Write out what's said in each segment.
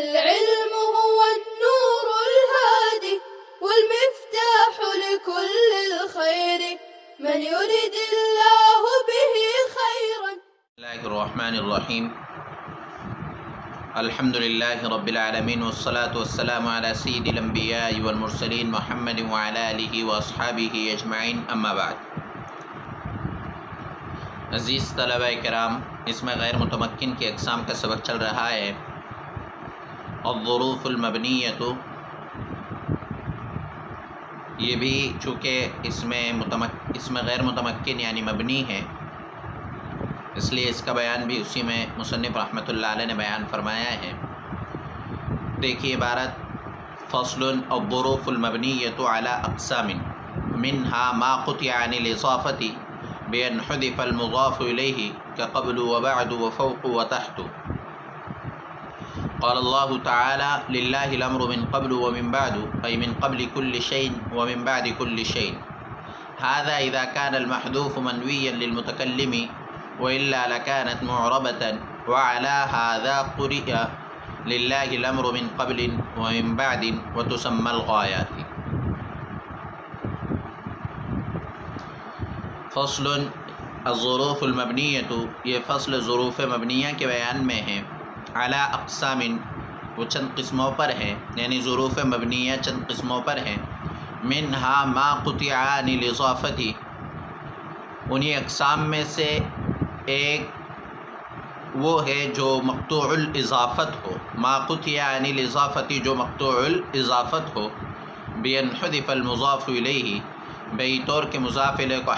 العلم هو النور الهادي والمفتاح لكل الخير من يرد الله به خيرا. بسم الله الرحمن الرحيم. الحمد لله رب العالمين والصلاة والسلام على سيد الأنبياء والمرسلين محمد وعلى آله وأصحابه أجمعين أما بعد. عزیز طلبہ کرام، اس میں غیر متمکن کی اقسام کا سبق چل رہا ہے. الظروف المبنیۃ، یہ بھی چونکہ اس میں غیر متمکن یعنی مبنی ہے، اس لیے اس کا بیان بھی اسی میں مصنف رحمۃ اللہ علیہ نے بیان فرمایا ہے. دیکھیے عبارت: فصل الظروف المبنیۃ علی اقسام منها ما قطع عن الاضافۃ بأن حذف المضاف إليه كقبل وبعد وفوق وتحت. قال الله تعالى: لله الأمر من قبل ومن بعد، أي من قبل كل شيء ومن بعد كل شيء. هذا إذا كان المحذوف منويا للمتكلم، وإلا لكانت معربة. وعلى هذا قرئ لله الأمر من قبل ومن بعد وتسمى الغايات. فصل الظروف المبنیۃ، یہ فصل ظروف مبنیہ کے بیان میں ہے. اعلی اقسام، وہ چند قسموں پر ہے، یعنی ظروف مبنیہ چند قسموں پر ہیں. منہا ما قطع عن الاضافۃ، انہی اقسام میں سے ایک وہ ہے جو مقطوع الاضافت ہو. ما قطع عن الاضافۃ، جو مقطوع الاضافت ہو. بأن حذف المضاف الیہ، بئی طور کے مضاف الیہ کو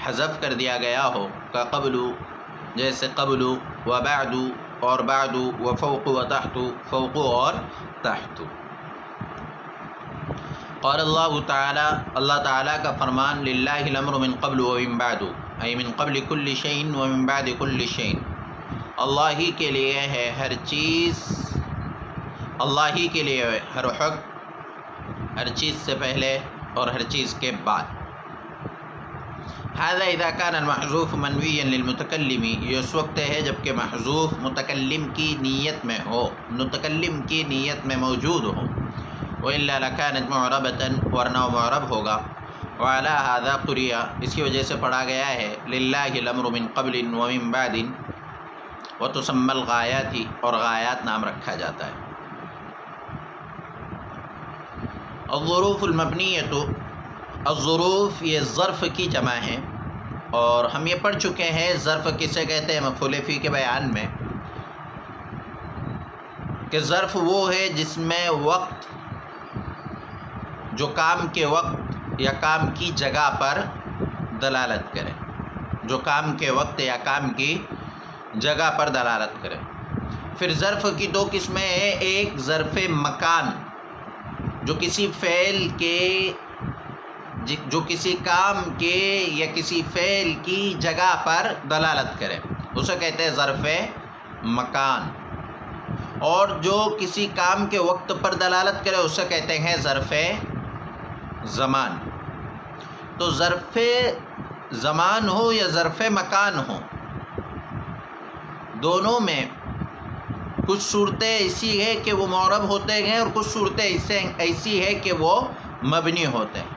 حذف کر دیا گیا ہو. کا قبل، جیسے قبل، و بعد اور بعد، و فوق و تحت، فوق اور تحت. قال اللہ تعالی، اللہ تعالیٰ کا فرمان: للہ الامر من قبل و من بعد، ای من قبل کل شیء و من بعد کل شیء. اللہ ہی کے لیے ہے ہر چیز، اللہ ہی کے لیے ہر حق، ہر چیز سے پہلے اور ہر چیز کے بعد. هذا اذا كان المحذوف منويا للمتكلم، یہ اس وقت ہے جب کہ محذوف متکلم کی نیت میں ہو، متکلم کی نیت میں موجود ہو. وإلا لكانت معربة، ورنہ معرب ہوگا. وعلى هذا قرئ، اس کی وجہ سے پڑھا گیا ہے للہ الامر من قبل ومن بعد وتسمى الغایات، اور غایات نام رکھا جاتا ہے. الظروف المبنیۃ، الظروف یہ ظرف کی جمع ہے، اور ہم یہ پڑھ چکے ہیں ظرف کسے کہتے ہیں مفعول فی کے بیان میں، کہ ظرف وہ ہے جس میں وقت، جو کام کے وقت یا کام کی جگہ پر دلالت کرے، جو کام کے وقت یا کام کی جگہ پر دلالت کرے. پھر ظرف کی دو قسمیں ہیں. ایک ظرف مکان، جو کسی فعل کے، جو کسی کام کے یا کسی فعل کی جگہ پر دلالت کرے، اسے کہتے ہیں ظرف مکان. اور جو کسی کام کے وقت پر دلالت کرے اسے کہتے ہیں ظرف زمان. تو ظرف زمان ہو یا ظرف مکان ہو، دونوں میں کچھ صورتیں ایسی ہے کہ وہ معرب ہوتے ہیں، اور کچھ صورتیں ایسی ہے کہ وہ مبنی ہوتے ہیں.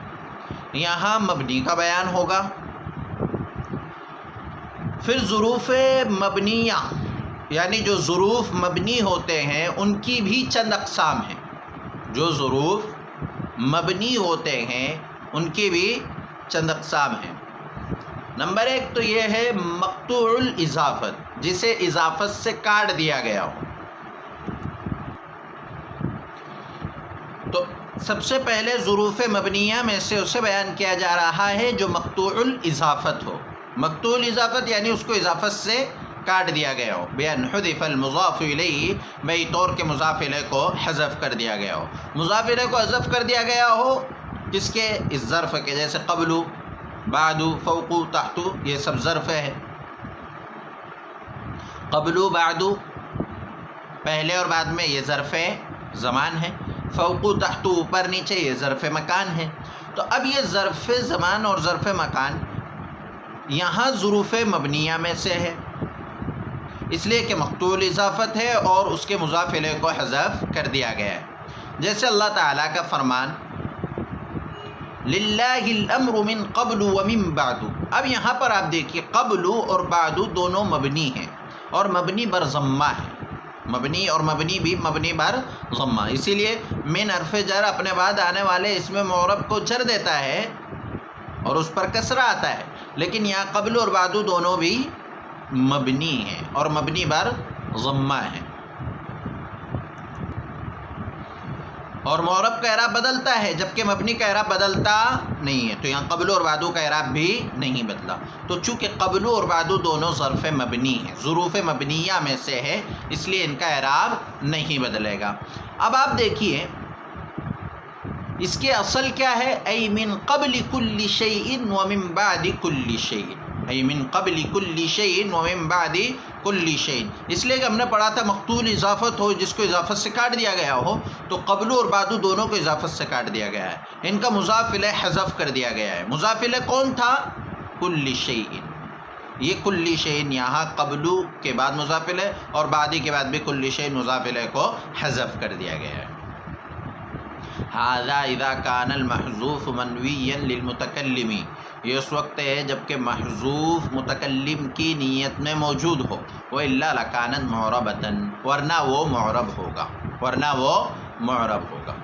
یہاں مبنی کا بیان ہوگا. پھر ظروف مبنیہ، یعنی جو ظروف مبنی ہوتے ہیں ان کی بھی چند اقسام ہیں. جو ظروف مبنی ہوتے ہیں ان کی بھی چند اقسام ہیں. نمبر ایک تو یہ ہے مقطوع الاضافت، جسے اضافت سے کاٹ دیا گیا ہو. تو سب سے پہلے ظروف مبنیہ میں سے اسے بیان کیا جا رہا ہے جو مقطوع الاضافت ہو. مقطوع الاضافت یعنی اس کو اضافت سے کاٹ دیا گیا ہو. بأن حذف المضاف الیہ، بئی طور کے مضاف الیہ کو حذف کر دیا گیا ہو. مضاف الیہ کو حذف کر دیا گیا ہو کس کے؟ اس ظرف کے، جیسے قبل، بعد، فوق، تحت، یہ سب ظرف ہے. قبل، بعد، پہلے اور بعد میں، یہ ظرف زمان ہے. فوق، تحت، اوپر نیچے، یہ ظرف مکان ہے. تو اب یہ ظرف زمان اور ظرف مکان یہاں ظروف مبنیہ میں سے ہے. اس لیے کہ مقتول اضافت ہے اور اس کے مضاف الیہ کو حذف کر دیا گیا ہے. جیسے اللہ تعالیٰ کا فرمان للہ الامر من قبل ومن بعد. اب یہاں پر آپ دیکھیے قبل اور بعد دونوں مبنی ہیں اور مبنی بر ضمہ ہے. مبنی اور مبنی بھی مبنی بر ضمہ، اسی لیے من حرف جر اپنے بعد آنے والے اسم معرب کو جر دیتا ہے اور اس پر کسرہ آتا ہے. لیکن یہاں قبل اور بعد دونوں بھی مبنی ہیں اور مبنی بر ضمہ ہیں، اور معرب کا اعراب بدلتا ہے جبکہ مبنی کا اعراب بدلتا نہیں ہے. تو یہاں قبل اور بعد کا اعراب بھی نہیں بدلا. تو چونکہ قبل اور بعد دونوں ظرف مبنی ہیں، ظروف مبنیہ میں سے ہے، اس لیے ان کا اعراب نہیں بدلے گا. اب آپ دیکھیے اس کے اصل کیا ہے، ای من قبل کل شیء ومن بعد کل شیء، ای من قبل کل شیء ومن بعد کل شیء. اس لیے کہ ہم نے پڑھا تھا مقتول اضافت ہو جس کو اضافت سے کاٹ دیا گیا ہو، تو قبل اور بعد دونوں کو اضافت سے کاٹ دیا گیا ہے. ان کا مضاف الیہ حذف کر دیا گیا ہے. مضاف الیہ کون تھا؟ کل شیء. یہ کل شیء یہاں قبل کے بعد مضاف الیہ اور بعد کے بعد بھی کل شیء مضاف الیہ کو حذف کر دیا گیا ہے. ھذا اذا کان المحذوف منویا للمتکلم. یہ اس وقت ہے جب کہ محذوف متکلم کی نیت میں موجود ہو. وإلا لکانت معربۃ، ورنہ وہ معرب ہوگا، ورنہ وہ معرب ہوگا.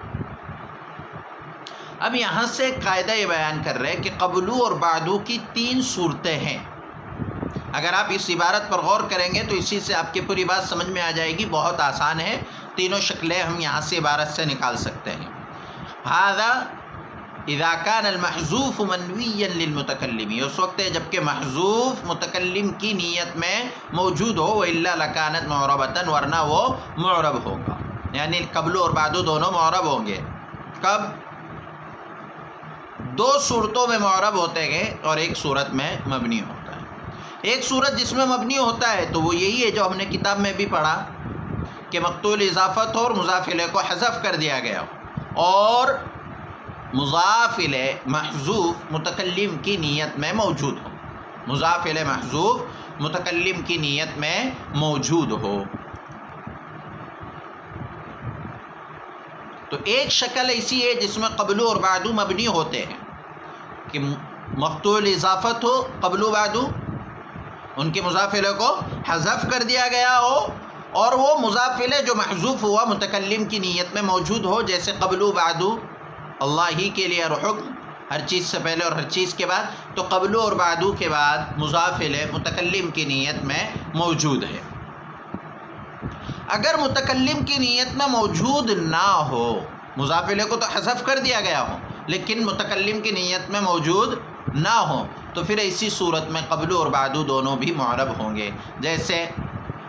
اب یہاں سے قاعدہ یہ بیان کر رہے ہیں کہ قبلو اور بعدو کی 3 صورتیں ہیں. اگر آپ اس عبارت پر غور کریں گے تو اسی سے آپ کی پوری بات سمجھ میں آ جائے گی. بہت آسان ہے، تینوں شکلیں ہم یہاں سے عبارت سے نکال سکتے ہیں. ھذا اذا کان المحذوف منویا للمتکلم. یہ اس وقت ہے جب کہ محذوف متکلم کی نیت میں موجود ہو. وإلا لکانت معربۃ، ورنہ وہ معرب ہوگا. یعنی قبل اور بعد دونوں معرب ہوں گے. کب؟ 2 صورتوں میں معرب ہوتے ہیں اور ایک صورت میں مبنی ہوتا ہے. ایک صورت جس میں مبنی ہوتا ہے تو وہ یہی ہے جو ہم نے کتاب میں بھی پڑھا کہ مقتول اضافت ہو اور مضاف الیہ کو حذف کر دیا گیا ہو، اور مضاف الیہ محذوف متکلم کی نیت میں موجود ہو. مضاف الیہ محذوف متکلم کی نیت میں موجود ہو. تو ایک شکل ایسی ہے جس میں قبلو اور بعدو مبنی ہوتے ہیں کہ مقتول اضافت ہو قبلو بعدو، ان کے مضاف الیہ کو حذف کر دیا گیا ہو، اور وہ مضاف الیہ جو محذوف ہوا متکلم کی نیت میں موجود ہو. جیسے قبلو بعدو اللہ ہی کے لیے حکم، ہر چیز سے پہلے اور ہر چیز کے بعد. تو قبلو اور بعدو کے بعد مضاف الیہ متکلم کی نیت میں موجود ہے. اگر متکلم کی نیت میں موجود نہ ہو، مضاف الیہ کو تو حذف کر دیا گیا ہو لیکن متکلم کی نیت میں موجود نہ ہو، تو پھر ایسی صورت میں قبل اور بعد دونوں بھی معرب ہوں گے. جیسے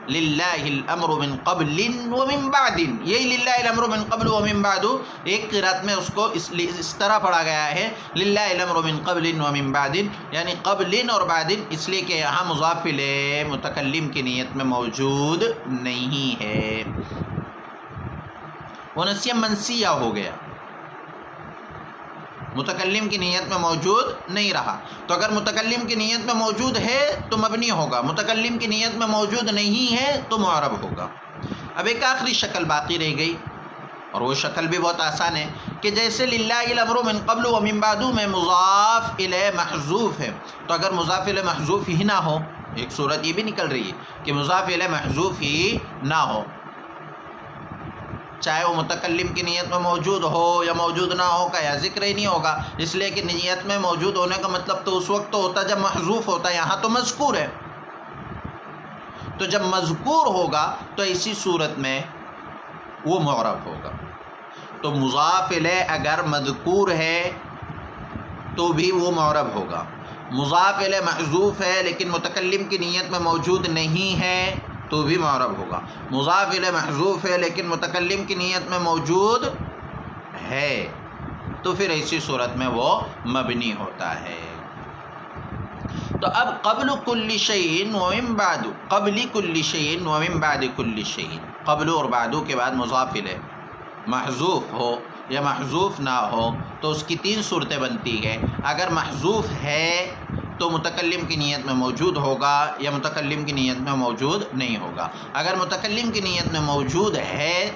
للہ الامر من قبل ومن بعد، یہی للہ الامر من قبل ومن بعد ایک قرات میں اس کو اس طرح پڑھا گیا ہے للہ الامر من قبل ومن بعد، یعنی قبل اور بعد، اس لیے کہ یہاں مضاف الیہ متکلم کی نیت میں موجود نہیں ہے. وہ نسیہ منسیہ ہو گیا، متکلم کی نیت میں موجود نہیں رہا. تو اگر متکلم کی نیت میں موجود ہے تو مبنی ہوگا، متکلم کی نیت میں موجود نہیں ہے تو معرب ہوگا. اب ایک آخری شکل باقی رہ گئی، اور وہ شکل بھی بہت آسان ہے کہ جیسے للہ الامر من قبل ومن بعد میں مضاف الیہ محذوف ہے، تو اگر مضاف الیہ محذوف ہی نہ ہو، ایک صورت یہ بھی نکل رہی ہے کہ مضاف الیہ محذوف ہی نہ ہو، چاہے وہ متکلم کی نیت میں موجود ہو یا موجود نہ ہو کا یا ذکر ہی نہیں ہوگا، اس لیے کہ نیت میں موجود ہونے کا مطلب تو اس وقت تو ہوتا جب محذوف ہوتا ہے، یہاں تو مذکور ہے. تو جب مذکور ہوگا تو اسی صورت میں وہ معرب ہوگا. تو مضاف الیہ اگر مذکور ہے تو بھی وہ معرب ہوگا. مضاف الیہ محذوف ہے لیکن متکلم کی نیت میں موجود نہیں ہے تو بھی معرب ہوگا. مضاف الیہ محذوف ہے لیکن متکلم کی نیت میں موجود ہے تو پھر ایسی صورت میں وہ مبنی ہوتا ہے. تو اب قبل کل شیء ومن بعد، قبل کل شیء ومن بعد کل شیء، قبل اور بعد کے بعد مضاف الیہ محذوف ہو یا محذوف نہ ہو تو اس کی 3 صورتیں بنتی ہیں. اگر محذوف ہے تو متکلم کی نیت میں موجود ہوگا یا متکلم کی نیت میں موجود نہیں ہوگا. اگر متکلم کی نیت میں موجود ہے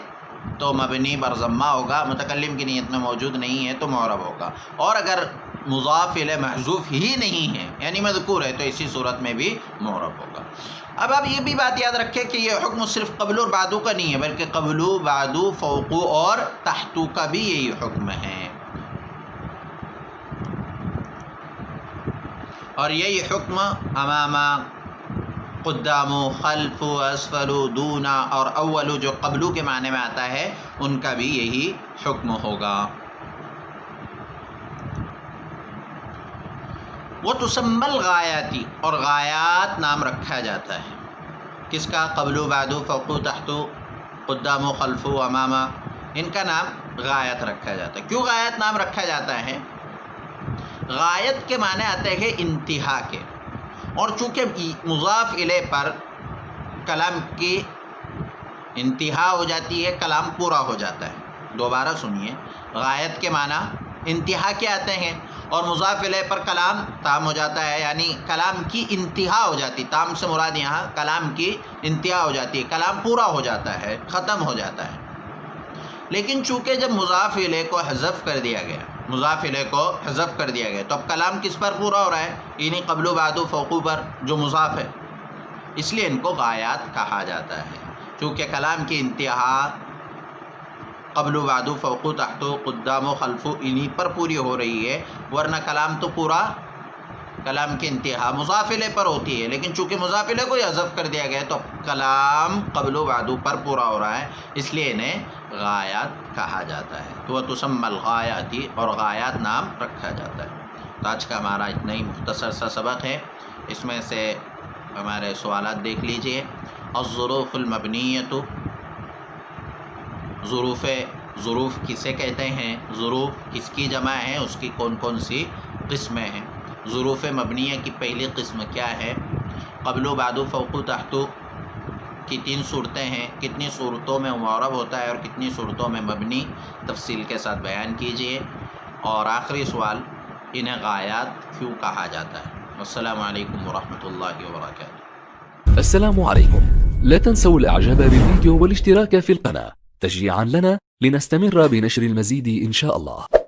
تو مبنی بر ضمہ ہوگا، متکلم کی نیت میں موجود نہیں ہے تو معرب ہوگا. اور اگر مضاف الیہ محذوف ہی نہیں ہے یعنی مذکور ہے تو اسی صورت میں بھی معرب ہوگا. اب آپ یہ بھی بات یاد رکھیں کہ یہ حکم صرف قبل اور بعدو کا نہیں ہے بلکہ قبل، بعدو، فوقو اور تحتو کا بھی یہی حکم ہے. اور یہی حکم امامہ، قدامو، خلف، اسفل، دونا اور اولو جو قبلو کے معنی میں آتا ہے ان کا بھی یہی حکم ہوگا. وتسمى الغایاتی، اور غایات نام رکھا جاتا ہے کس کا؟ قبلو، بعدو، فوقو، تحتو، قدامو، خلفو، امامہ، ان کا نام غایت رکھا جاتا ہے. کیوں غایت نام رکھا جاتا ہے؟ غایت کے معنی آتے ہیں کہ انتہا کے، اور چونکہ مضاف الیہ پر کلام کی انتہا ہو جاتی ہے، کلام پورا ہو جاتا ہے. دوبارہ سنیے، غایت کے معنی انتہا کے آتے ہیں اور مضاف الیہ پر کلام تام ہو جاتا ہے، یعنی کلام کی انتہا ہو جاتی. تام سے مراد یہاں کلام کی انتہا ہو جاتی ہے، کلام پورا ہو جاتا ہے، ختم ہو جاتا ہے. لیکن چونکہ جب مضاف الیہ کو حذف کر دیا گیا، مضاف الیہ کو حذف کر دیا گیا تو اب کلام کس پر پورا ہو رہا ہے؟ یعنی قبل و بعد و فوقو پر جو مضاف ہے. اس لیے ان کو غایات کہا جاتا ہے، چونکہ کلام کی انتہا قبل و بعد و فوقو، تحتو، قدام و خلفو انہی پر پوری ہو رہی ہے، ورنہ کلام تو پورا، کلام کی انتہا مضاف الیہ پر ہوتی ہے. لیکن چونکہ مضاف الیہ کو حذف کر دیا گیا تو کلام قبل و بعد پر پورا ہو رہا ہے، اس لیے انہیں غایات کہا جاتا ہے. تو تسمى الغایاتی، اور غایات نام رکھا جاتا ہے. تو آج کا ہمارا اتنا ہی مختصر سا سبق ہے، اس میں سے ہمارے سوالات دیکھ لیجئے. الظروف المبنیۃ، ظروف کسے کہتے ہیں؟ ظروف کس کی جمع ہے؟ اس کی کون کون سی قسمیں ہیں؟ ظروف مبنیہ کی پہلی قسم کیا ہے؟ قبل و بعد و فوق و تحت کی 3 صورتیں ہیں، کتنی صورتوں میں معرب ہوتا ہے اور کتنی صورتوں میں مبنی، تفصیل کے ساتھ بیان کیجیے. اور آخری سوال، انہیں غایات کیوں کہا جاتا ہے؟ السلام علیکم ورحمۃ اللہ وبرکاتہ. السلام عليكم. لا تنسوا الإعجاب بالفيديو والاشتراك في القناة تشجيعا لنا لنستمر بنشر المزيد إن شاء الله.